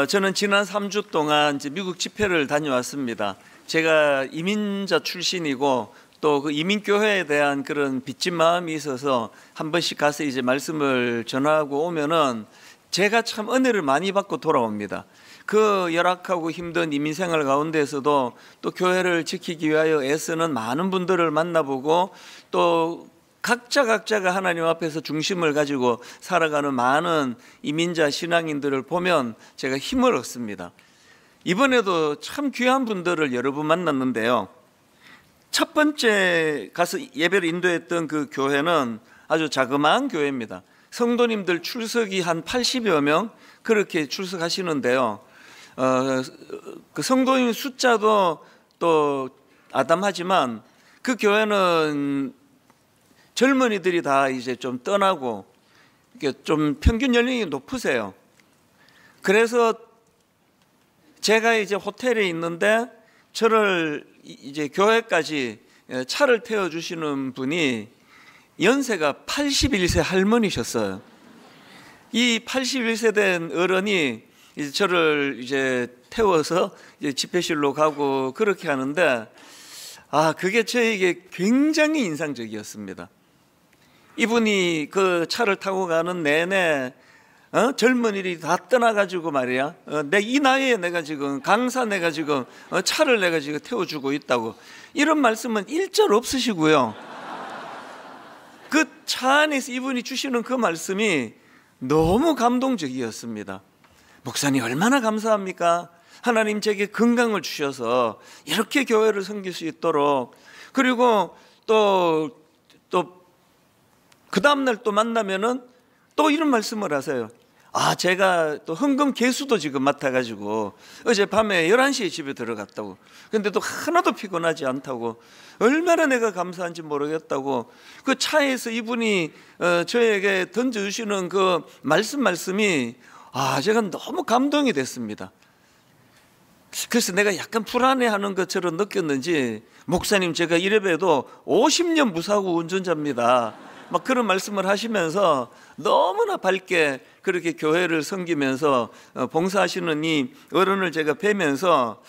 저는 지난 3주 동안 이제 미국 집회를 다녀왔습니다. 제가 이민자 출신이고 또 그 이민교회에 대한 그런 빚진 마음이 있어서 한 번씩 가서 이제 말씀을 전하고 오면은 제가 참 은혜를 많이 받고 돌아옵니다. 그 열악하고 힘든 이민 생활 가운데에서도 또 교회를 지키기 위하여 애쓰는 많은 분들을 만나보고 또 각자가 하나님 앞에서 중심을 가지고 살아가는 많은 이민자 신앙인들을 보면 제가 힘을 얻습니다. 이번에도 참 귀한 분들을 여러 분 만났는데요. 첫 번째 가서 예배를 인도했던 그 교회는 아주 자그마한 교회입니다. 성도님들 출석이 한 80여 명 그렇게 출석하시는데요. 그 성도님 숫자도 또 아담하지만 그 교회는 젊은이들이 다 이제 좀 떠나고 좀 평균 연령이 높으세요. 그래서 제가 이제 호텔에 있는데 저를 이제 교회까지 차를 태워주시는 분이 연세가 81세 할머니셨어요. 이 81세 된 어른이 이제 저를 이제 태워서 이제 집회실로 가고 그렇게 하는데 그게 저에게 굉장히 인상적이었습니다. 이분이 그 차를 타고 가는 내내 젊은이들이 다 떠나가지고 말이야. 이 나이에 내가 지금 강사 내가 지금 차를 내가 지금 태워주고 있다고 이런 말씀은 일절 없으시고요. 그 차 안에서 이분이 주시는 그 말씀이 너무 감동적이었습니다. 목사님 얼마나 감사합니까? 하나님 제게 건강을 주셔서 이렇게 교회를 섬길 수 있도록 그리고 또 그 다음날 또 만나면은 또 이런 말씀을 하세요. 제가 또 헌금 개수도 지금 맡아가지고 어젯밤에 11시에 집에 들어갔다고. 근데 또 하나도 피곤하지 않다고. 얼마나 내가 감사한지 모르겠다고. 그 차에서 이분이 저에게 던져주시는 그 말씀이 제가 너무 감동이 됐습니다. 그래서 내가 약간 불안해하는 것처럼 느꼈는지 목사님 제가 이래봬도 50년 무사고 운전자입니다. 막 그런 말씀을 하시면서 너무나 밝게 그렇게 교회를 섬기면서 봉사하시는 이 어른을 제가 뵈면서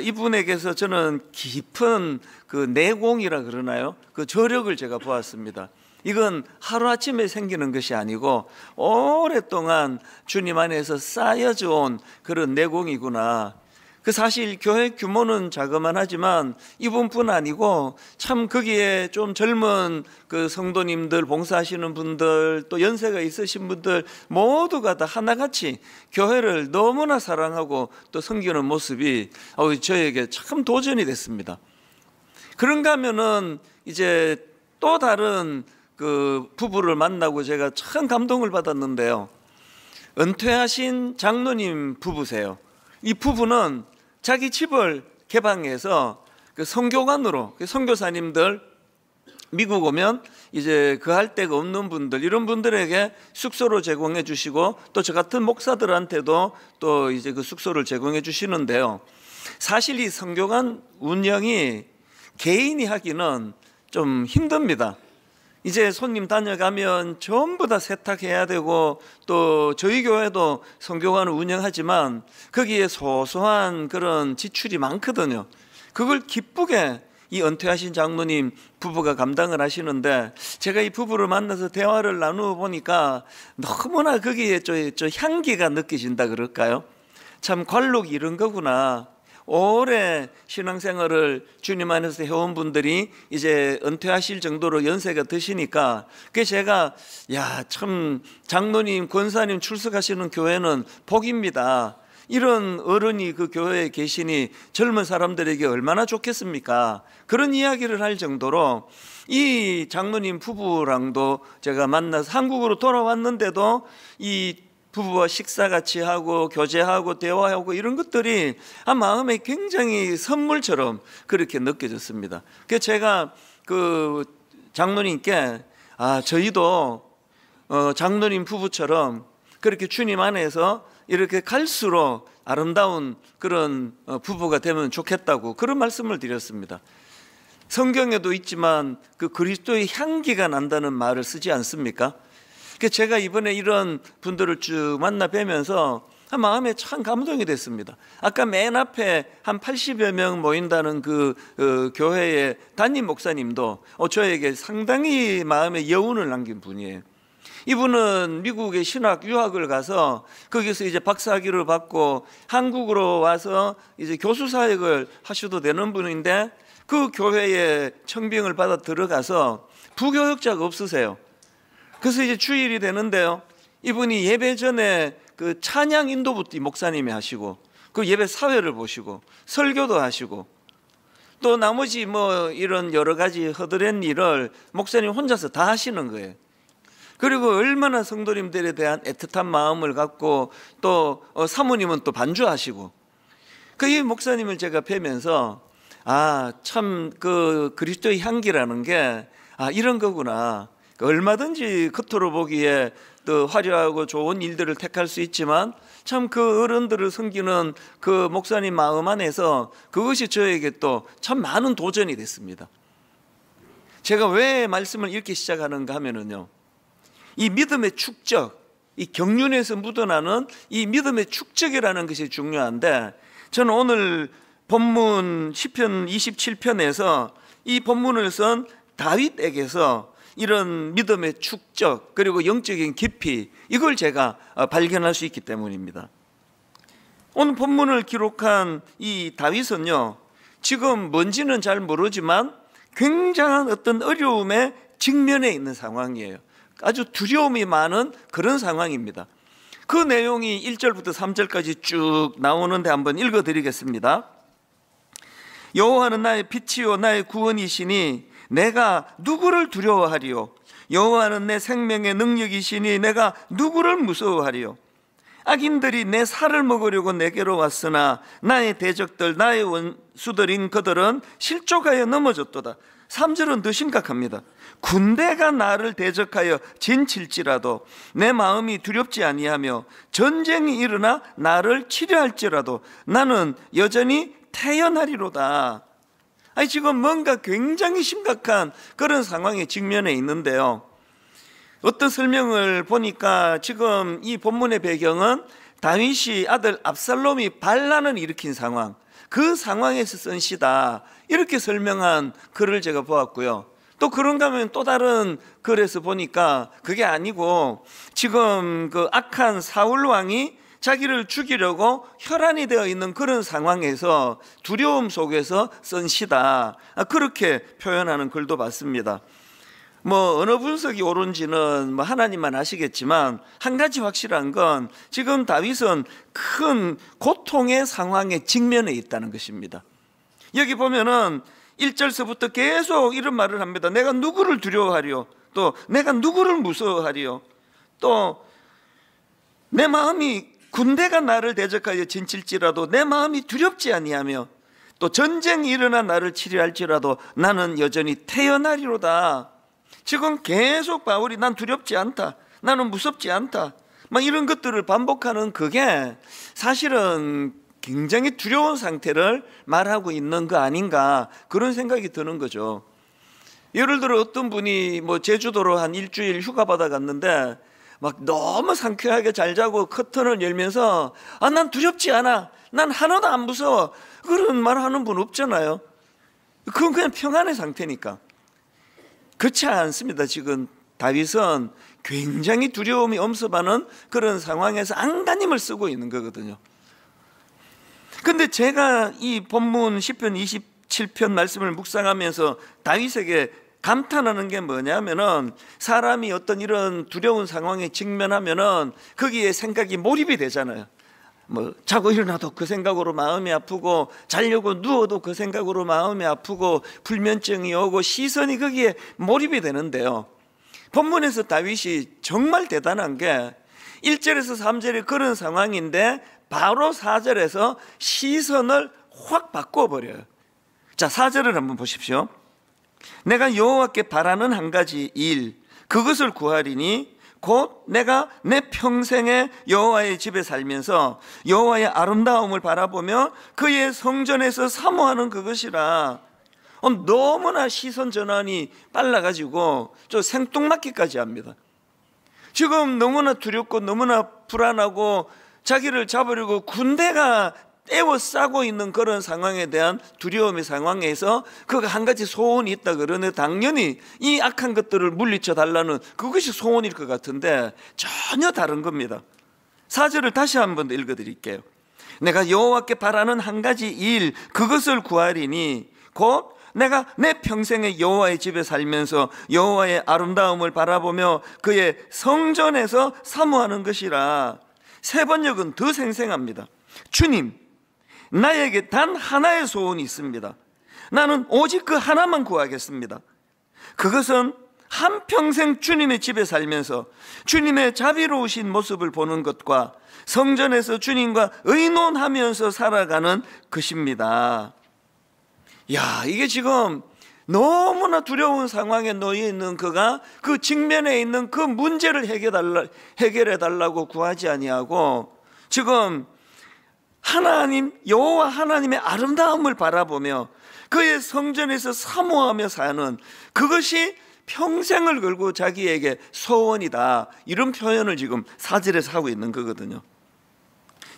이분에게서 저는 깊은 그 내공이라 그러나요? 그 저력을 제가 보았습니다. 이건 하루아침에 생기는 것이 아니고 오랫동안 주님 안에서 쌓여져 온 그런 내공이구나. 그 사실 교회 규모는 자그만 하지만 이분뿐 아니고 참 거기에 좀 젊은 그 성도님들 봉사하시는 분들 또 연세가 있으신 분들 모두가 다 하나같이 교회를 너무나 사랑하고 또 섬기는 모습이 저에게 참 도전이 됐습니다. 그런가 하면은 이제 또 다른 그 부부를 만나고 제가 참 감동을 받았는데요. 은퇴하신 장로님 부부세요. 이 부부는 자기 집을 개방해서 그 선교관으로 선교사님들 미국 오면 이제 그 할 데가 없는 분들 이런 분들에게 숙소를 제공해 주시고 또 저 같은 목사들한테도 또 이제 그 숙소를 제공해 주시는데요. 사실 이 선교관 운영이 개인이 하기는 좀 힘듭니다. 이제 손님 다녀가면 전부 다 세탁해야 되고 또 저희 교회도 선교관을 운영하지만 거기에 소소한 그런 지출이 많거든요. 그걸 기쁘게 이 은퇴하신 장로님 부부가 감당을 하시는데 제가 이 부부를 만나서 대화를 나누어 보니까 너무나 거기에 저 향기가 느껴진다 그럴까요? 참 관록이 이런 거구나. 오래 신앙생활을 주님 안에서 해온 분들이 이제 은퇴하실 정도로 연세가 드시니까 그게 제가 참 장로님 권사님 출석하시는 교회는 복입니다. 이런 어른이 그 교회에 계시니 젊은 사람들에게 얼마나 좋겠습니까? 그런 이야기를 할 정도로 이 장로님 부부랑도 제가 만나서 한국으로 돌아왔는데도 이 부부와 식사같이 하고 교제하고 대화하고 이런 것들이 마음에 굉장히 선물처럼 그렇게 느껴졌습니다. 그래서 제가 그 장로님께 저희도 장로님 부부처럼 그렇게 주님 안에서 이렇게 갈수록 아름다운 그런 부부가 되면 좋겠다고 그런 말씀을 드렸습니다. 성경에도 있지만 그 그리스도의 향기가 난다는 말을 쓰지 않습니까? 제가 이번에 이런 분들을 쭉 만나 뵈면서 마음에 참 감동이 됐습니다. 아까 맨 앞에 한 80여 명 모인다는 그 교회의 담임 목사님도 저에게 상당히 마음에 여운을 남긴 분이에요. 이분은 미국에 신학 유학을 가서 거기서 이제 박사학위를 받고 한국으로 와서 이제 교수 사역을 하셔도 되는 분인데, 그 교회에 청빙을 받아 들어가서 부교역자가 없으세요. 그래서 이제 주일이 되는데요, 이분이 예배 전에 그 찬양 인도부터 목사님이 하시고, 그 예배 사회를 보시고 설교도 하시고, 또 나머지 뭐 이런 여러 가지 허드렛 일을 목사님 혼자서 다 하시는 거예요. 그리고 얼마나 성도님들에 대한 애틋한 마음을 갖고, 또 사모님은 또 반주하시고, 이 목사님을 제가 뵈면서 참 그 그리스도의 향기라는 게 이런 거구나. 얼마든지 겉으로 보기에 또 화려하고 좋은 일들을 택할 수 있지만 참 그 어른들을 섬기는 그 목사님 마음 안에서 그것이 저에게 또 참 많은 도전이 됐습니다. 제가 왜 말씀을 이렇게 시작하는가 하면은요, 이 믿음의 축적, 이 경륜에서 묻어나는 이 믿음의 축적이라는 것이 중요한데, 저는 오늘 본문 시편 27편에서 이 본문을 쓴 다윗에게서 이런 믿음의 축적, 그리고 영적인 깊이, 이걸 제가 발견할 수 있기 때문입니다. 오늘 본문을 기록한 이 다윗은요, 지금 뭔지는 잘 모르지만 굉장한 어떤 어려움에 직면해 있는 상황이에요. 아주 두려움이 많은 그런 상황입니다. 그 내용이 1절부터 3절까지 쭉 나오는데 한번 읽어드리겠습니다. 여호와는 나의 빛이요 나의 구원이시니 내가 누구를 두려워하리요? 여호와는 내 생명의 능력이시니 내가 누구를 무서워하리요? 악인들이 내 살을 먹으려고 내게로 왔으나 나의 대적들, 나의 원수들인 그들은 실족하여 넘어졌도다. 3절은 더 심각합니다. 군대가 나를 대적하여 진칠지라도 내 마음이 두렵지 아니하며 전쟁이 일어나 나를 치려할지라도 나는 여전히 태연하리로다. 지금 뭔가 굉장히 심각한 그런 상황에 직면해 있는데요, 어떤 설명을 보니까 지금 이 본문의 배경은 다윗이 아들 압살롬이 반란을 일으킨 상황, 그 상황에서 쓴 시다, 이렇게 설명한 글을 제가 보았고요. 또 그런가 하면 또 다른 글에서 보니까 그게 아니고 지금 그 악한 사울 왕이 자기를 죽이려고 혈안이 되어 있는 그런 상황에서 두려움 속에서 쓴 시다, 그렇게 표현하는 글도 봤습니다. 뭐 어느 분석이 옳은지는 뭐 하나님만 아시겠지만, 한 가지 확실한 건 지금 다윗은 큰 고통의 상황에 직면해 있다는 것입니다. 여기 보면은 1절서부터 계속 이런 말을 합니다. 내가 누구를 두려워하리요? 또 내가 누구를 무서워하리요? 또 내 마음이, 군대가 나를 대적하여 진칠지라도 내 마음이 두렵지 아니하며, 또 전쟁이 일어나 나를 치려할지라도 나는 여전히 태연하리로다. 지금 계속 바울이 난 두렵지 않다, 나는 무섭지 않다, 막 이런 것들을 반복하는 그게 사실은 굉장히 두려운 상태를 말하고 있는 거 아닌가, 그런 생각이 드는 거죠. 예를 들어 어떤 분이 뭐 제주도로 한 일주일 휴가 받아 갔는데 막 너무 상쾌하게 잘 자고 커튼을 열면서 난 두렵지 않아, 난 하나도 안 무서워, 그런 말 하는 분 없잖아요. 그건 그냥 평안의 상태니까. 그렇지 않습니다. 지금 다윗은 굉장히 두려움이 엄습하는 그런 상황에서 안간힘을 쓰고 있는 거거든요. 근데 제가 이 본문 시편 27편 말씀을 묵상하면서 다윗에게 감탄하는 게 뭐냐면은, 사람이 어떤 이런 두려운 상황에 직면하면은 거기에 생각이 몰입이 되잖아요. 뭐 자고 일어나도 그 생각으로 마음이 아프고, 자려고 누워도 그 생각으로 마음이 아프고, 불면증이 오고 시선이 거기에 몰입이 되는데요, 본문에서 다윗이 정말 대단한 게 1절에서 3절이 그런 상황인데 바로 4절에서 시선을 확 바꿔버려요. 자, 4절을 한번 보십시오. 내가 여호와께 바라는 한 가지 일, 그것을 구하리니 곧 내가 내 평생에 여호와의 집에 살면서 여호와의 아름다움을 바라보며 그의 성전에서 사모하는 그것이라. 너무나 시선 전환이 빨라가지고 저 생뚱맞기까지 합니다. 지금 너무나 두렵고 너무나 불안하고 자기를 잡으려고 군대가 에워싸고 있는 그런 상황에 대한 두려움의 상황에서 그가 한 가지 소원이 있다 그러네. 당연히 이 악한 것들을 물리쳐 달라는 그것이 소원일 것 같은데 전혀 다른 겁니다. 4절을 다시 한번 읽어드릴게요. 내가 여호와께 바라는 한 가지 일, 그것을 구하리니 곧 내가 내 평생에 여호와의 집에 살면서 여호와의 아름다움을 바라보며 그의 성전에서 사모하는 것이라. 세 번역은 더 생생합니다. 주님, 나에게 단 하나의 소원이 있습니다. 나는 오직 그 하나만 구하겠습니다. 그것은 한평생 주님의 집에 살면서 주님의 자비로우신 모습을 보는 것과 성전에서 주님과 의논하면서 살아가는 것입니다. 야, 이게 지금 너무나 두려운 상황에 놓여 있는 그가 그 직면에 있는 그 문제를 해결해 달라고 구하지 아니하고 지금 하나님, 여호와 하나님의 아름다움을 바라보며 그의 성전에서 사모하며 사는 그것이 평생을 걸고 자기에게 소원이다, 이런 표현을 지금 4절에서 하고 있는 거거든요.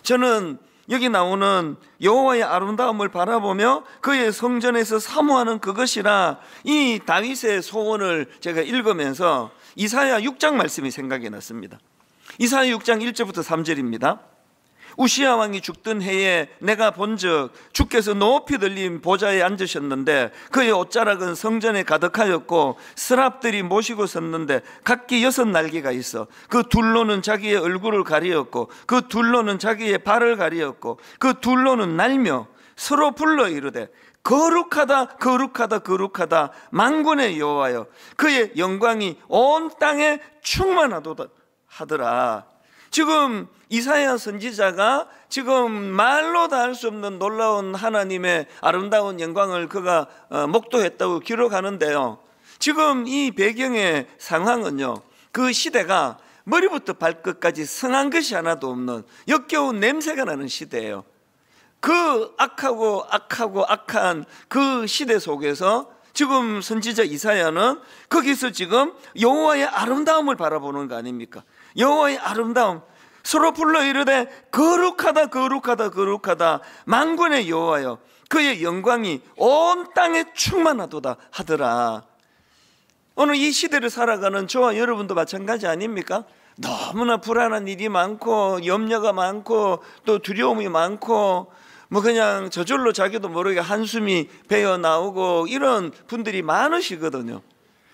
저는 여기 나오는 여호와의 아름다움을 바라보며 그의 성전에서 사모하는 그것이라, 이 다윗의 소원을 제가 읽으면서 이사야 6장 말씀이 생각이 났습니다. 이사야 6장 1절부터 3절입니다. 우시야 왕이 죽던 해에 내가 본즉 주께서 높이 들린 보좌에 앉으셨는데 그의 옷자락은 성전에 가득하였고 스랍들이 모시고 섰는데 각기 6날개가 있어 그 둘로는 자기의 얼굴을 가리었고 그 둘로는 자기의 발을 가리었고 그 둘로는 날며 서로 불러 이르되 거룩하다 거룩하다 거룩하다 만군의 여호와여, 그의 영광이 온 땅에 충만하도다 하더라. 지금 이사야 선지자가 지금 말로 다 할 수 없는 놀라운 하나님의 아름다운 영광을 그가 목도했다고 기록하는데요, 지금 이 배경의 상황은요, 그 시대가 머리부터 발끝까지 성한 것이 하나도 없는 역겨운 냄새가 나는 시대예요. 그 악한 그 시대 속에서 지금 선지자 이사야는 거기서 지금 여호와의 아름다움을 바라보는 거 아닙니까? 여호와의 아름다움, 서로 불러 이르되 거룩하다 거룩하다 거룩하다 만군의 여호와여, 그의 영광이 온 땅에 충만하도다 하더라. 오늘 이 시대를 살아가는 저와 여러분도 마찬가지 아닙니까? 너무나 불안한 일이 많고 염려가 많고 또 두려움이 많고 뭐 그냥 저절로 자기도 모르게 한숨이 배어 나오고 이런 분들이 많으시거든요.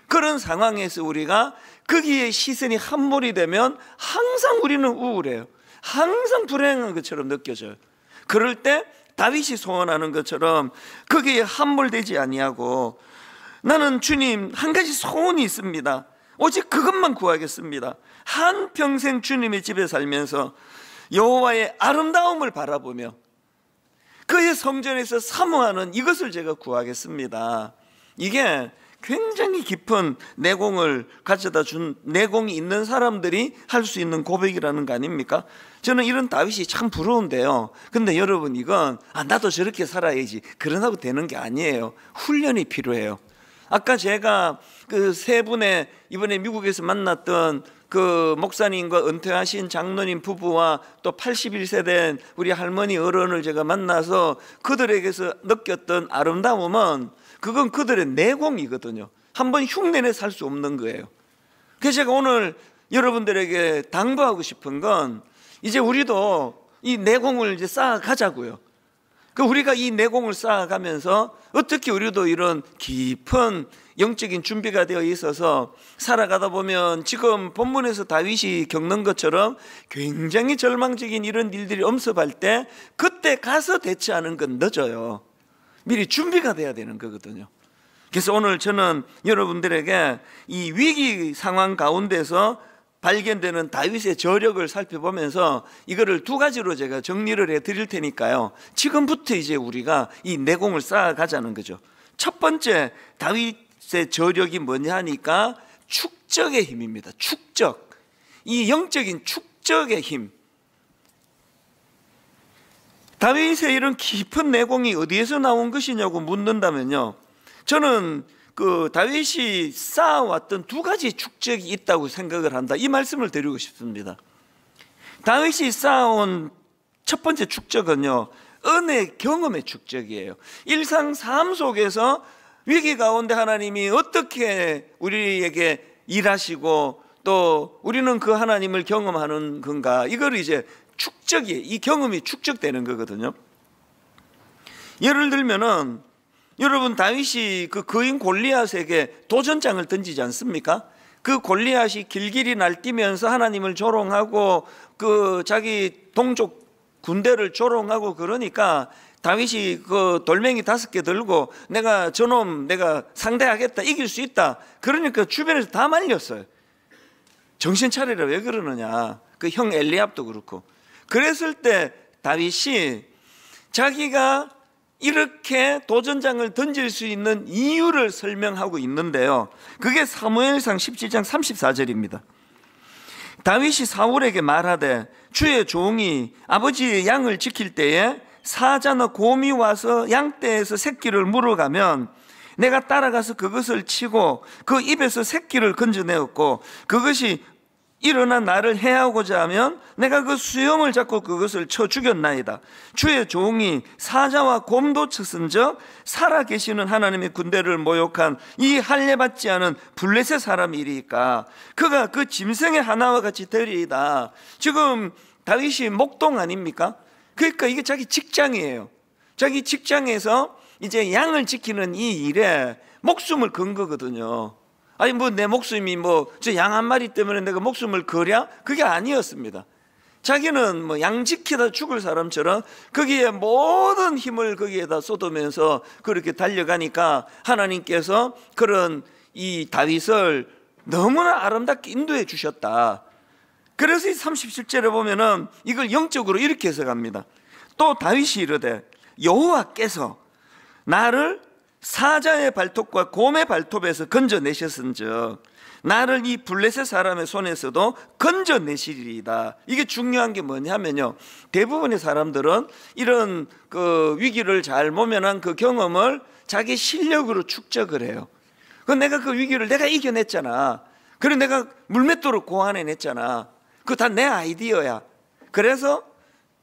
그런 상황에서 우리가 거기에 시선이 함몰이 되면 항상 우리는 우울해요. 항상 불행한 것처럼 느껴져요. 그럴 때 다윗이 소원하는 것처럼 거기에 함몰되지 아니하고, 나는 주님 한 가지 소원이 있습니다. 오직 그것만 구하겠습니다. 한평생 주님의 집에 살면서 여호와의 아름다움을 바라보며 그의 성전에서 사모하는 이것을 제가 구하겠습니다. 이게 굉장히 깊은 내공을 가져다 준, 내공이 있는 사람들이 할 수 있는 고백이라는 거 아닙니까? 저는 이런 다윗이 참 부러운데요, 근데 여러분 이건 나도 저렇게 살아야지 그러나고 되는 게 아니에요. 훈련이 필요해요. 아까 제가 그 세 분의 이번에 미국에서 만났던 그 목사님과 은퇴하신 장로님 부부와 또 81세 된 우리 할머니 어른을 제가 만나서 그들에게서 느꼈던 아름다움은 그건 그들의 내공이거든요. 한번 흉내내 살 수 없는 거예요. 그래서 제가 오늘 여러분들에게 당부하고 싶은 건, 이제 우리도 이 내공을 이제 쌓아가자고요. 그 우리가 이 내공을 쌓아가면서 어떻게 우리도 이런 깊은 영적인 준비가 되어 있어서 살아가다 보면 지금 본문에서 다윗이 겪는 것처럼 굉장히 절망적인 이런 일들이 엄습할 때 그때 가서 대처하는 건 늦어요. 미리 준비가 돼야 되는 거거든요. 그래서 오늘 저는 여러분들에게 이 위기 상황 가운데서 발견되는 다윗의 저력을 살펴보면서 이거를 두 가지로 제가 정리를 해 드릴 테니까요, 지금부터 이제 우리가 이 내공을 쌓아가자는 거죠. 첫 번째 다윗의 저력이 뭐냐 하니까 축적의 힘입니다. 축적, 이 영적인 축적의 힘. 다윗의 이런 깊은 내공이 어디에서 나온 것이냐고 묻는다면요, 저는 그 다윗이 쌓아왔던 두 가지 축적이 있다고 생각을 한다, 이 말씀을 드리고 싶습니다. 다윗이 쌓아온 첫 번째 축적은요, 은혜 경험의 축적이에요. 일상 삶 속에서 위기 가운데 하나님이 어떻게 우리에게 일하시고 또 우리는 그 하나님을 경험하는 건가, 이걸 이제 축적이, 이 경험이 축적되는 거거든요. 예를 들면은 여러분, 다윗이 그 거인 골리앗에게 도전장을 던지지 않습니까? 그 골리앗이 길길이 날뛰면서 하나님을 조롱하고 그 자기 동족 군대를 조롱하고 그러니까 다윗이 그 돌멩이 5개 들고 내가 저놈 내가 상대하겠다, 이길 수 있다, 그러니까 주변에서 다 말렸어요. 정신 차리라, 왜 그러느냐. 그 형 엘리압도 그렇고. 그랬을 때 다윗이 자기가 이렇게 도전장을 던질 수 있는 이유를 설명하고 있는데요, 그게 사무엘상 17장 34절입니다. 다윗이 사울에게 말하되 주의 종이 아버지의 양을 지킬 때에 사자나 곰이 와서 양떼에서 새끼를 물어가면 내가 따라가서 그것을 치고 그 입에서 새끼를 건져내었고 그것이 일어나 나를 해하고자 하면 내가 그 수염을 잡고 그것을 쳐 죽였나이다. 주의 종이 사자와 곰도 쳤은즉 살아계시는 하나님의 군대를 모욕한 이 할례받지 않은 블레셋 사람이리까 그가 그 짐승의 하나와 같이 되리이다. 지금 다윗이 목동 아닙니까? 그러니까 이게 자기 직장이에요. 자기 직장에서 이제 양을 지키는 이 일에 목숨을 건 거거든요. 아니 뭐 내 목숨이 뭐 저 양 한 마리 때문에 내가 목숨을 걸랴? 그게 아니었습니다. 자기는 뭐 양 지키다 죽을 사람처럼 거기에 모든 힘을 거기에다 쏟으면서 그렇게 달려가니까 하나님께서 그런 이 다윗을 너무나 아름답게 인도해 주셨다. 그래서 이 37절에 보면은 이걸 영적으로 이렇게 해석합니다. 또 다윗이 이르되 여호와께서 나를 사자의 발톱과 곰의 발톱에서 건져내셨은즉 나를 이 블레셋 사람의 손에서도 건져내시리이다. 이게 중요한 게 뭐냐면요, 대부분의 사람들은 이런 그 위기를 잘 모면한 그 경험을 자기 실력으로 축적을 해요. 내가 그 위기를 내가 이겨냈잖아, 그리고 내가 물맷돌을 고안해냈잖아, 그거 다 내 아이디어야. 그래서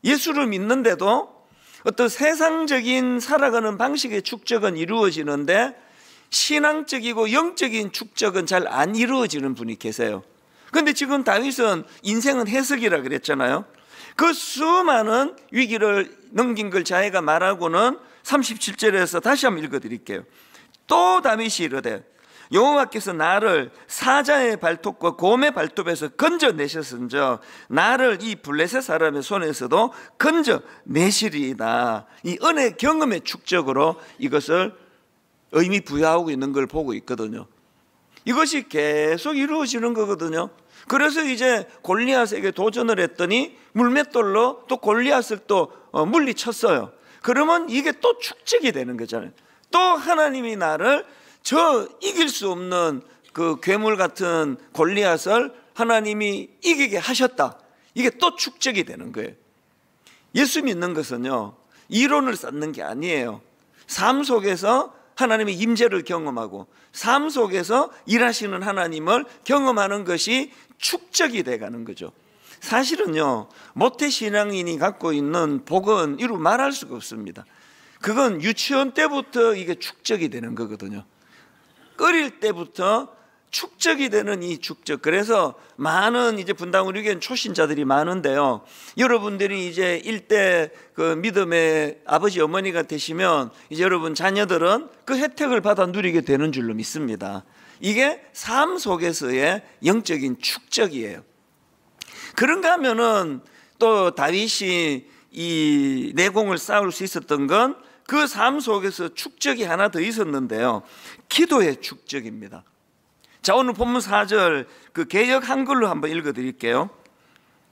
예수를 믿는데도 어떤 세상적인 살아가는 방식의 축적은 이루어지는데 신앙적이고 영적인 축적은 잘 안 이루어지는 분이 계세요. 그런데 지금 다윗은 인생은 해석이라 그랬잖아요. 그 수많은 위기를 넘긴 걸 자기가 말하고는 37절에서 다시 한번 읽어드릴게요. 또 다윗이 이르되 여호와께서 나를 사자의 발톱과 곰의 발톱에서 건져내셨은즉 나를 이 블레셋 사람의 손에서도 건져내시리이다. 이 은혜 경험의 축적으로 이것을 의미 부여하고 있는 걸 보고 있거든요. 이것이 계속 이루어지는 거거든요. 그래서 이제 골리앗에게 도전을 했더니 물맷돌로 또 골리앗을 또 물리쳤어요. 그러면 이게 또 축적이 되는 거잖아요. 또 하나님이 나를 저 이길 수 없는 그 괴물 같은 골리앗을 하나님이 이기게 하셨다. 이게 또 축적이 되는 거예요. 예수 믿는 것은요, 이론을 쌓는 게 아니에요. 삶 속에서 하나님의 임재를 경험하고 삶 속에서 일하시는 하나님을 경험하는 것이 축적이 돼가는 거죠. 사실은요, 모태신앙인이 갖고 있는 복은 이루 말할 수가 없습니다. 그건 유치원 때부터 이게 축적이 되는 거거든요. 어릴 때부터 축적이 되는 이 축적. 그래서 많은 이제 분당 우리 교회는 초신자들이 많은데요, 여러분들이 이제 일대 그 믿음의 아버지 어머니가 되시면 이제 여러분 자녀들은 그 혜택을 받아 누리게 되는 줄로 믿습니다. 이게 삶 속에서의 영적인 축적이에요. 그런가 하면은 또 다윗이 이 내공을 쌓을 수 있었던 건 그 삶 속에서 축적이 하나 더 있었는데요, 기도의 축적입니다. 자, 오늘 본문 4절 그 개역 한글로 한번 읽어드릴게요.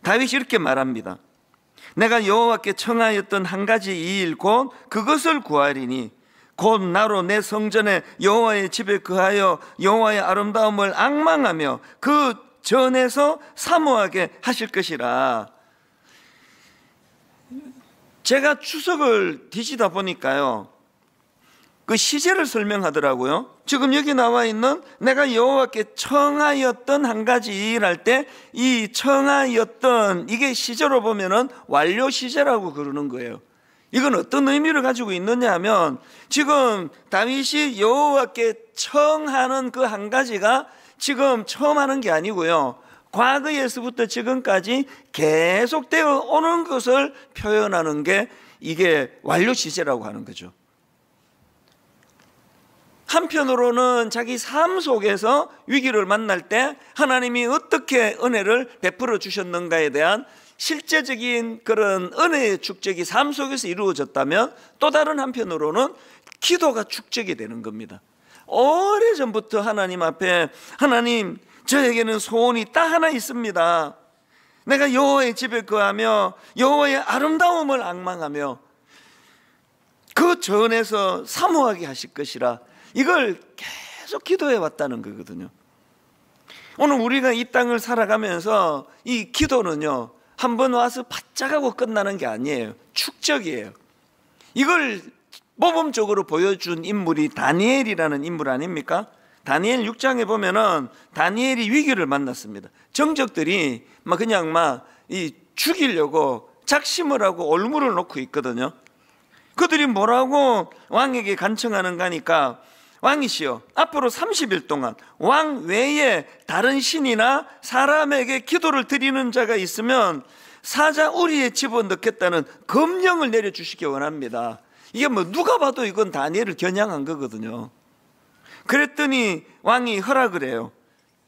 다윗이 이렇게 말합니다. 내가 여호와께 청하였던 한 가지 이 일 곧 그것을 구하리니 곧 나로 내 성전에 여호와의 집에 거하여 여호와의 아름다움을 앙망하며 그 전에서 사모하게 하실 것이라. 제가 추석을 뒤지다 보니까요, 그 시제를 설명하더라고요. 지금 여기 나와 있는 내가 여호와께 청하였던 한 가지 일할 때 이 청하였던 이게 시제로 보면은 완료 시제라고 그러는 거예요. 이건 어떤 의미를 가지고 있느냐 하면 지금 다윗이 여호와께 청하는 그 한 가지가 지금 처음 하는 게 아니고요, 과거에서부터 지금까지 계속되어 오는 것을 표현하는 게 이게 완료 시제라고 하는 거죠. 한편으로는 자기 삶 속에서 위기를 만날 때 하나님이 어떻게 은혜를 베풀어 주셨는가에 대한 실제적인 그런 은혜의 축적이 삶 속에서 이루어졌다면, 또 다른 한편으로는 기도가 축적이 되는 겁니다. 오래전부터 하나님 앞에, 하나님 저에게는 소원이 딱 하나 있습니다. 내가 여호와의 집에 거하며 여호와의 아름다움을 앙망하며 그 전에서 사모하게 하실 것이라, 이걸 계속 기도해 왔다는 거거든요. 오늘 우리가 이 땅을 살아가면서 이 기도는요, 한번 와서 바짝 하고 끝나는 게 아니에요. 축적이에요. 이걸 모범적으로 보여준 인물이 다니엘이라는 인물 아닙니까? 다니엘 6장에 보면은 다니엘이 위기를 만났습니다. 정적들이 그냥 죽이려고 작심을 하고 올무를 놓고 있거든요. 그들이 뭐라고 왕에게 간청하는가 하니까, 왕이시여, 앞으로 30일 동안 왕 외에 다른 신이나 사람에게 기도를 드리는 자가 있으면 사자 우리의 집어 넣겠다는 검령을 내려주시기 원합니다. 이게 누가 봐도 이건 다니엘을 겨냥한 거거든요. 그랬더니 왕이 허락을 해요.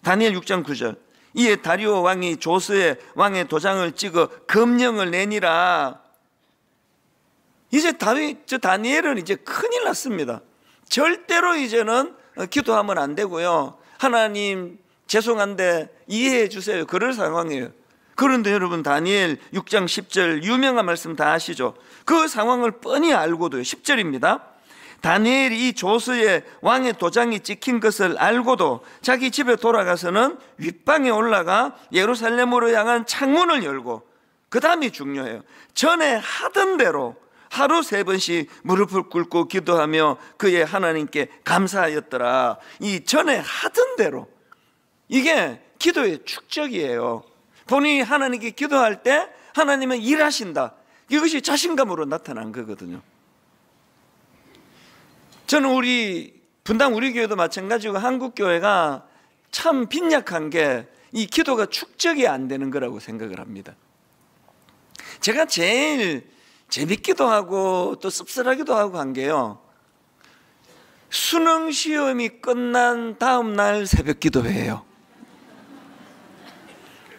다니엘 6장 9절. 이에 다리오 왕이 조서에 왕의 도장을 찍어 검령을 내니라. 이제 다니엘은 이제 큰일 났습니다. 절대로 이제는 기도하면 안 되고요, 하나님 죄송한데 이해해 주세요, 그럴 상황이에요. 그런데 여러분, 다니엘 6장 10절 유명한 말씀 다 아시죠? 그 상황을 뻔히 알고도요, 10절입니다. 다니엘이 이 조서에 왕의 도장이 찍힌 것을 알고도 자기 집에 돌아가서는 윗방에 올라가 예루살렘으로 향한 창문을 열고, 그 다음이 중요해요, 전에 하던 대로 하루 3번씩 무릎을 꿇고 기도하며 그의 하나님께 감사하였더라. 이 전에 하던 대로, 이게 기도의 축적이에요. 본인이 하나님께 기도할 때 하나님은 일하신다, 이것이 자신감으로 나타난 거거든요. 저는 분당 우리 교회도 마찬가지고 한국교회가 참 빈약한 게 이 기도가 축적이 안 되는 거라고 생각을 합니다. 제가 제일 재밌기도 하고 또 씁쓸하기도 하고 한 게요, 수능 시험이 끝난 다음 날 새벽 기도회예요.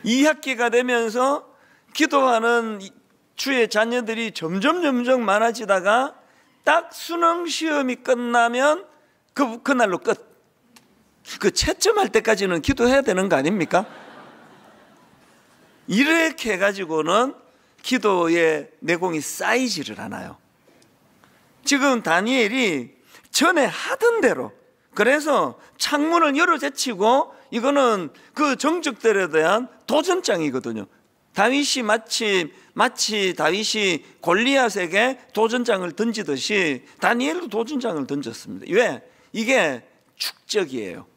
2학기가 되면서 기도하는 주의 자녀들이 점점 많아지다가 딱 수능 시험이 끝나면 그날로 끝. 그 채점할 때까지는 기도해야 되는 거 아닙니까? 이렇게 해가지고는 기도의 내공이 쌓이지를 않아요. 지금 다니엘이 전에 하던 대로, 그래서 창문을 열어 제치고, 이거는 그 정적들에 대한 도전장이거든요. 다윗이 마치 다윗이 골리앗에게 도전장을 던지듯이 다니엘도 도전장을 던졌습니다. 왜? 이게 축적이에요.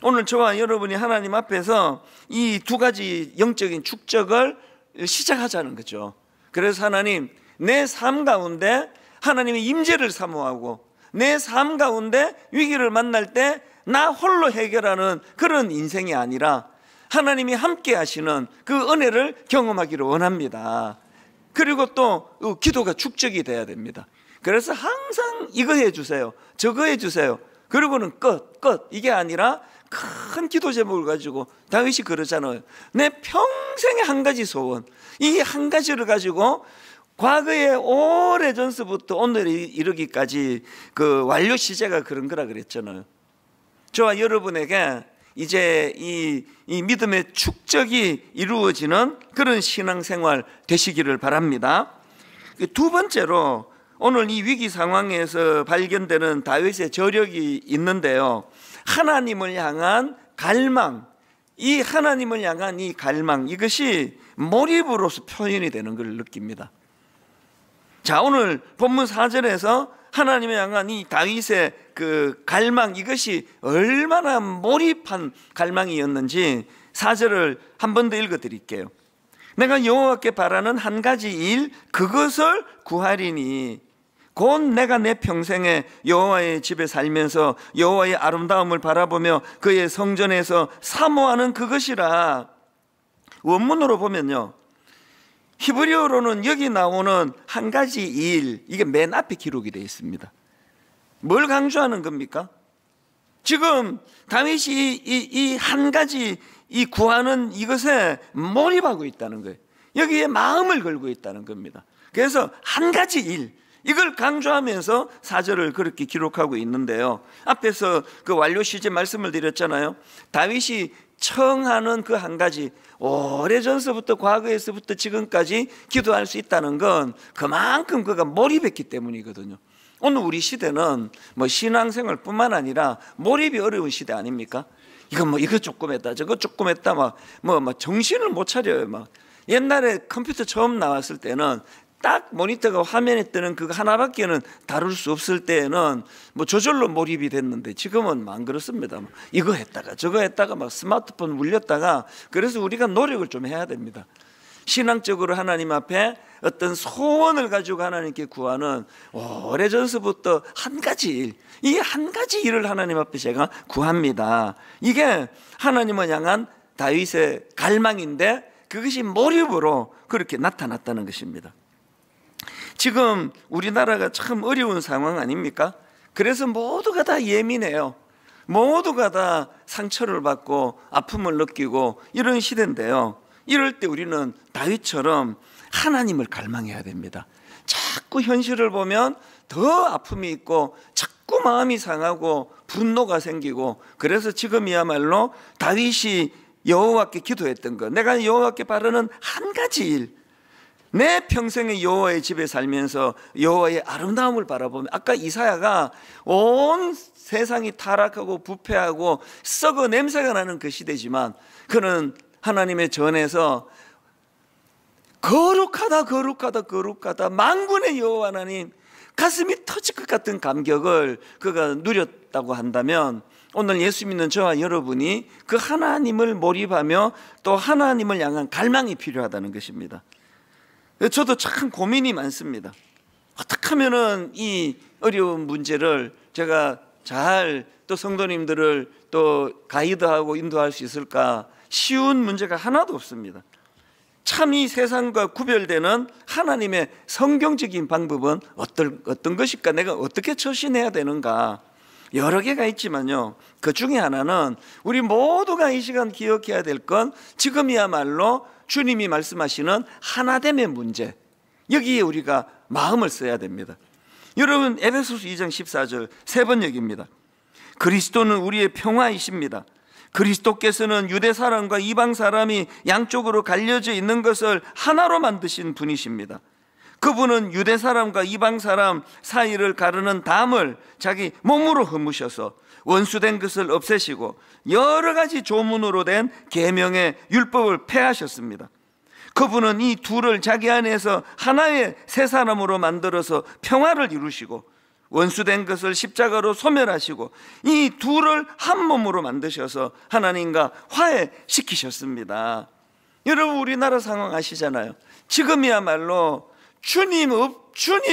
오늘 저와 여러분이 하나님 앞에서 이 두 가지 영적인 축적을 시작하자는 거죠. 그래서 하나님, 내 삶 가운데 하나님의 임재를 사모하고, 내 삶 가운데 위기를 만날 때 나 홀로 해결하는 그런 인생이 아니라 하나님이 함께 하시는 그 은혜를 경험하기를 원합니다. 그리고 또 기도가 축적이 돼야 됩니다. 그래서 항상 이거 해주세요, 저거 해주세요, 그리고는 끝 이게 아니라 큰 기도 제목을 가지고 다윗이 그러잖아요. 내 평생의 한 가지 소원, 이 한 가지를 가지고 과거에 오래전서부터 오늘에 이르기까지 그 완료 시제가 그런 거라 그랬잖아요. 저와 여러분에게 이제 이 믿음의 축적이 이루어지는 그런 신앙생활 되시기를 바랍니다. 두 번째로, 오늘 이 위기 상황에서 발견되는 다윗의 저력이 있는데요, 하나님을 향한 갈망, 이 하나님을 향한 이 갈망, 이것이 몰입으로서 표현이 되는 걸 느낍니다. 자, 오늘 본문 4절에서 하나님의 향한 이 다윗의 그 갈망, 이것이 얼마나 몰입한 갈망이었는지 4절을 한 번 더 읽어 드릴게요. 내가 여호와께 바라는 한 가지 일, 그것을 구하리니 곧 내가 내 평생에 여호와의 집에 살면서 여호와의 아름다움을 바라보며 그의 성전에서 사모하는 그것이라. 원문으로 보면요, 히브리어로는 여기 나오는 한 가지 일, 이게 맨 앞에 기록이 되어 있습니다. 뭘 강조하는 겁니까? 지금 다윗이 이 한 가지 이 구하는 이것에 몰입하고 있다는 거예요. 여기에 마음을 걸고 있다는 겁니다. 그래서 한 가지 일, 이걸 강조하면서 4절을 그렇게 기록하고 있는데요, 앞에서 그 완료 시제 말씀을 드렸잖아요. 다윗이 청하는 그 한 가지, 오래전서부터, 과거에서부터 지금까지 기도할 수 있다는 건 그만큼 그가 몰입했기 때문이거든요. 오늘 우리 시대는 뭐 신앙생활 뿐만 아니라 몰입이 어려운 시대 아닙니까? 이거 조금 했다, 저거 조금 했다, 막 정신을 못 차려요. 막 옛날에 컴퓨터 처음 나왔을 때는 딱 모니터가 화면에 뜨는 그거 하나밖에는 다룰 수 없을 때에는 뭐 저절로 몰입이 됐는데, 지금은 안 그렇습니다. 이거 했다가 저거 했다가 막 스마트폰 울렸다가, 그래서 우리가 노력을 좀 해야 됩니다. 신앙적으로 하나님 앞에 어떤 소원을 가지고 하나님께 구하는, 오래전서부터 한 가지 일, 이 한 가지 일을 하나님 앞에 제가 구합니다. 이게 하나님을 향한 다윗의 갈망인데, 그것이 몰입으로 그렇게 나타났다는 것입니다. 지금 우리나라가 참 어려운 상황 아닙니까? 그래서 모두가 다 예민해요. 모두가 다 상처를 받고 아픔을 느끼고 이런 시대인데요, 이럴 때 우리는 다윗처럼 하나님을 갈망해야 됩니다. 자꾸 현실을 보면 더 아픔이 있고 자꾸 마음이 상하고 분노가 생기고, 그래서 지금이야말로 다윗이 여호와께 기도했던 것, 내가 여호와께 바라는 한 가지 일, 내 평생에 여호와의 집에 살면서 여호와의 아름다움을 바라보면, 아까 이사야가 온 세상이 타락하고 부패하고 썩어 냄새가 나는 그 시대지만, 그는 하나님의 전에서 거룩하다 거룩하다 거룩하다, 만군의 여호와 하나님, 가슴이 터질 것 같은 감격을 그가 누렸다고 한다면, 오늘 예수 믿는 저와 여러분이 그 하나님을 몰입하며 또 하나님을 향한 갈망이 필요하다는 것입니다. 저도 참 고민이 많습니다. 어떻게 하면은 이 어려운 문제를 제가 잘 또 성도님들을 또 가이드하고 인도할 수 있을까? 쉬운 문제가 하나도 없습니다. 참 이 세상과 구별되는 하나님의 성경적인 방법은 어떤 것일까? 내가 어떻게 처신해야 되는가? 여러 개가 있지만요, 그 중에 하나는 우리 모두가 이 시간 기억해야 될 건, 지금이야말로 주님이 말씀하시는 하나됨의 문제, 여기에 우리가 마음을 써야 됩니다. 여러분, 에베소서 2장 14절 세 번 얘기입니다. 그리스도는 우리의 평화이십니다. 그리스도께서는 유대 사람과 이방 사람이 양쪽으로 갈려져 있는 것을 하나로 만드신 분이십니다. 그분은 유대 사람과 이방 사람 사이를 가르는 담을 자기 몸으로 허무셔서 원수된 것을 없애시고 여러 가지 조문으로 된 계명의 율법을 폐하셨습니다. 그분은 이 둘을 자기 안에서 하나의 새 사람으로 만들어서 평화를 이루시고 원수된 것을 십자가로 소멸하시고 이 둘을 한 몸으로 만드셔서 하나님과 화해시키셨습니다. 여러분, 우리나라 상황 아시잖아요. 지금이야말로 주님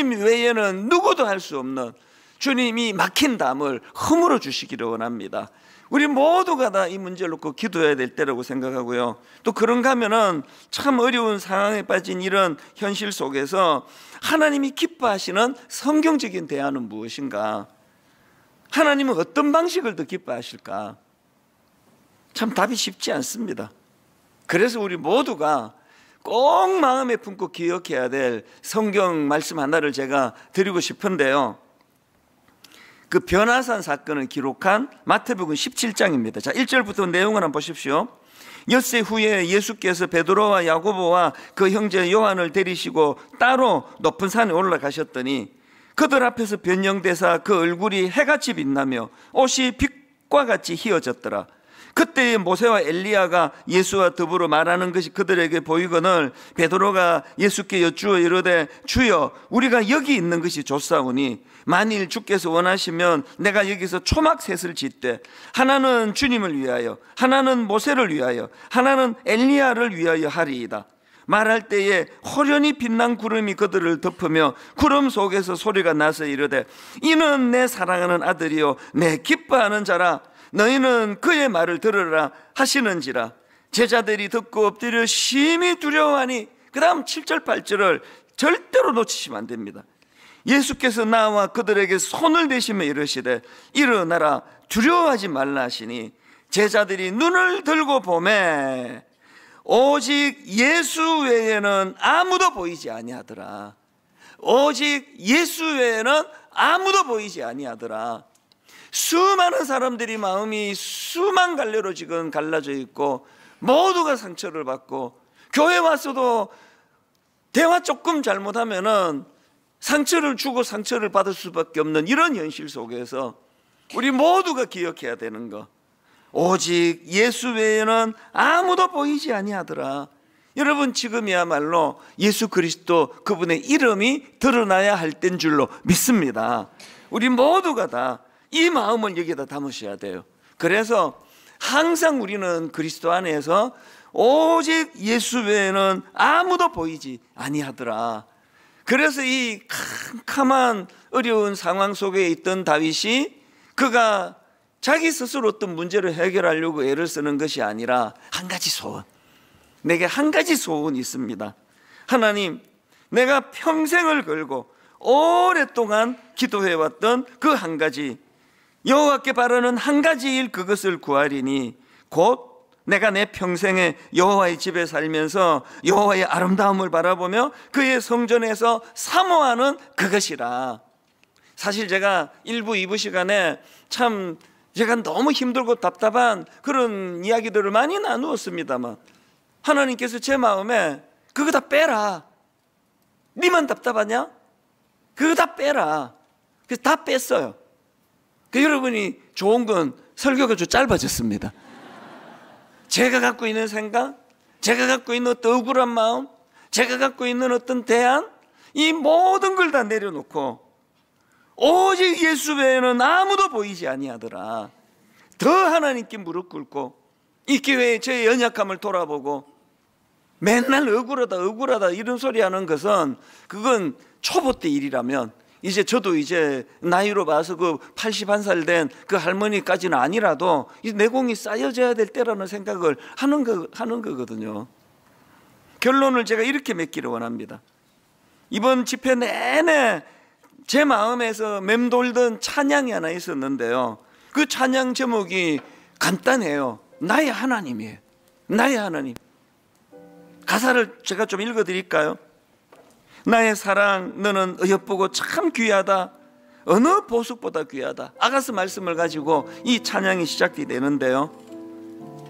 외에는 누구도 할 수 없는, 주님이 막힌 담을 허물어 주시기를 원합니다. 우리 모두가 다 이 문제를 놓고 기도해야 될 때라고 생각하고요. 또 그런가 하면은 참 어려운 상황에 빠진 이런 현실 속에서 하나님이 기뻐하시는 성경적인 대안은 무엇인가? 하나님은 어떤 방식을 더 기뻐하실까? 참 답이 쉽지 않습니다. 그래서 우리 모두가 꼭 마음에 품고 기억해야 될 성경 말씀 하나를 제가 드리고 싶은데요, 그 변화산 사건을 기록한 마태복음 17장입니다. 자, 1절부터 내용을 한번 보십시오. 엿새 후에 예수께서 베드로와 야고보와 그 형제 요한을 데리시고 따로 높은 산에 올라가셨더니 그들 앞에서 변형되사 그 얼굴이 해같이 빛나며 옷이 빛과 같이 휘어졌더라. 그때의 모세와 엘리야가 예수와 더불어 말하는 것이 그들에게 보이거늘 베드로가 예수께 여쭈어 이르되 주여 우리가 여기 있는 것이 좋사오니 만일 주께서 원하시면 내가 여기서 초막셋을 짓되 하나는 주님을 위하여 하나는 모세를 위하여 하나는 엘리야를 위하여 하리이다. 말할 때에 호련히 빛난 구름이 그들을 덮으며 구름 속에서 소리가 나서 이르되 이는 내 사랑하는 아들이요 내 기뻐하는 자라. 너희는 그의 말을 들으라 하시는지라. 제자들이 듣고 엎드려 심히 두려워하니, 그 다음 7절 8절을 절대로 놓치시면 안 됩니다. 예수께서 나와 그들에게 손을 대시며 이르시되 일어나라 두려워하지 말라 하시니 제자들이 눈을 들고 보매 오직 예수 외에는 아무도 보이지 아니하더라. 오직 예수 외에는 아무도 보이지 아니하더라. 수많은 사람들이 마음이 수만 갈래로 지금 갈라져 있고 모두가 상처를 받고 교회 와서도 대화 조금 잘못하면은 상처를 주고 상처를 받을 수밖에 없는 이런 현실 속에서 우리 모두가 기억해야 되는 거, 오직 예수 외에는 아무도 보이지 아니하더라. 여러분, 지금이야말로 예수 그리스도 그분의 이름이 드러나야 할 때인 줄로 믿습니다. 우리 모두가 다 이 마음을 여기다 담으셔야 돼요. 그래서 항상 우리는 그리스도 안에서 오직 예수 외에는 아무도 보이지 아니하더라. 그래서 이 캄캄한 어려운 상황 속에 있던 다윗이 그가 자기 스스로 어떤 문제를 해결하려고 애를 쓰는 것이 아니라 한 가지 소원, 내게 한 가지 소원이 있습니다. 하나님, 내가 평생을 걸고 오랫동안 기도해왔던 그 한 가지, 여호와께 바라는 한 가지 일, 그것을 구하리니 곧 내가 내 평생에 여호와의 집에 살면서 여호와의 아름다움을 바라보며 그의 성전에서 사모하는 그것이라. 사실 제가 1부, 2부 시간에 참 제가 너무 힘들고 답답한 그런 이야기들을 많이 나누었습니다만 하나님께서 제 마음에 그거 다 빼라, 니만 답답하냐? 그거 다 빼라. 그래서 다 뺐어요. 여러분이 좋은 건 설교가 좀 짧아졌습니다. 제가 갖고 있는 생각, 제가 갖고 있는 어떤 억울한 마음, 제가 갖고 있는 어떤 대안, 이 모든 걸 다 내려놓고 오직 예수 외에는 아무도 보이지 아니하더라. 더 하나님께 무릎 꿇고 이 교회의 저의 연약함을 돌아보고 맨날 억울하다 이런 소리 하는 것은 그건 초보 때 일이라면 이제 저도 이제 나이로 봐서 그 81살 된 그 할머니까지는 아니라도 이 내공이 쌓여져야 될 때라는 생각을 하는 거거든요. 결론을 제가 이렇게 맺기를 원합니다. 이번 집회 내내 제 마음에서 맴돌던 찬양이 하나 있었는데요, 그 찬양 제목이 간단해요. 나의 하나님이에요. 나의 하나님. 가사를 제가 좀 읽어드릴까요? 나의 사랑, 너는 어여쁘고 참 귀하다. 어느 보석보다 귀하다. 아가스 말씀을 가지고 이 찬양이 시작이 되는데요,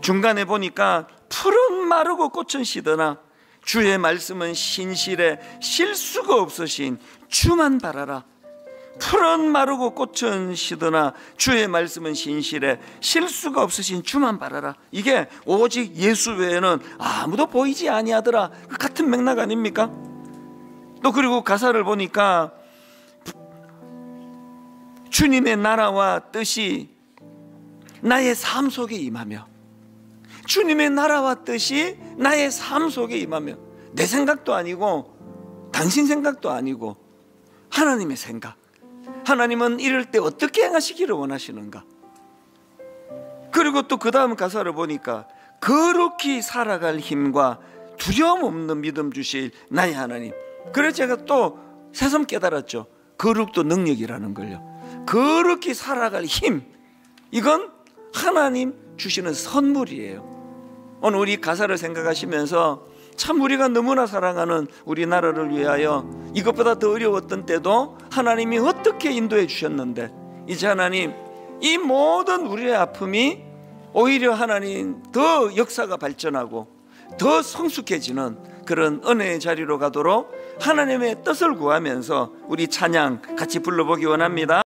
중간에 보니까 푸른 마르고 꽃은 시드나 주의 말씀은 신실해 쉴 수가 없으신 주만 바라라. 푸른 마르고 꽃은 시드나 주의 말씀은 신실해 쉴 수가 없으신 주만 바라라. 이게 오직 예수 외에는 아무도 보이지 아니하더라. 같은 맥락 아닙니까? 또 그리고 가사를 보니까 주님의 나라와 뜻이 나의 삶 속에 임하며, 주님의 나라와 뜻이 나의 삶 속에 임하며, 내 생각도 아니고 당신 생각도 아니고 하나님의 생각, 하나님은 이럴 때 어떻게 행하시기를 원하시는가. 그리고 또 그 다음 가사를 보니까 거룩히 살아갈 힘과 두려움 없는 믿음 주실 나의 하나님. 그래서 제가 또 새삼 깨달았죠. 거룩도 능력이라는 걸요. 거룩히 살아갈 힘, 이건 하나님 주시는 선물이에요. 오늘 우리 가사를 생각하시면서 참 우리가 너무나 사랑하는 우리나라를 위하여 이것보다 더 어려웠던 때도 하나님이 어떻게 인도해 주셨는데, 이제 하나님 이 모든 우리의 아픔이 오히려 하나님 더 역사가 발전하고 더 성숙해지는 그런 은혜의 자리로 가도록 하나님의 뜻을 구하면서 우리 찬양 같이 불러보기 원합니다.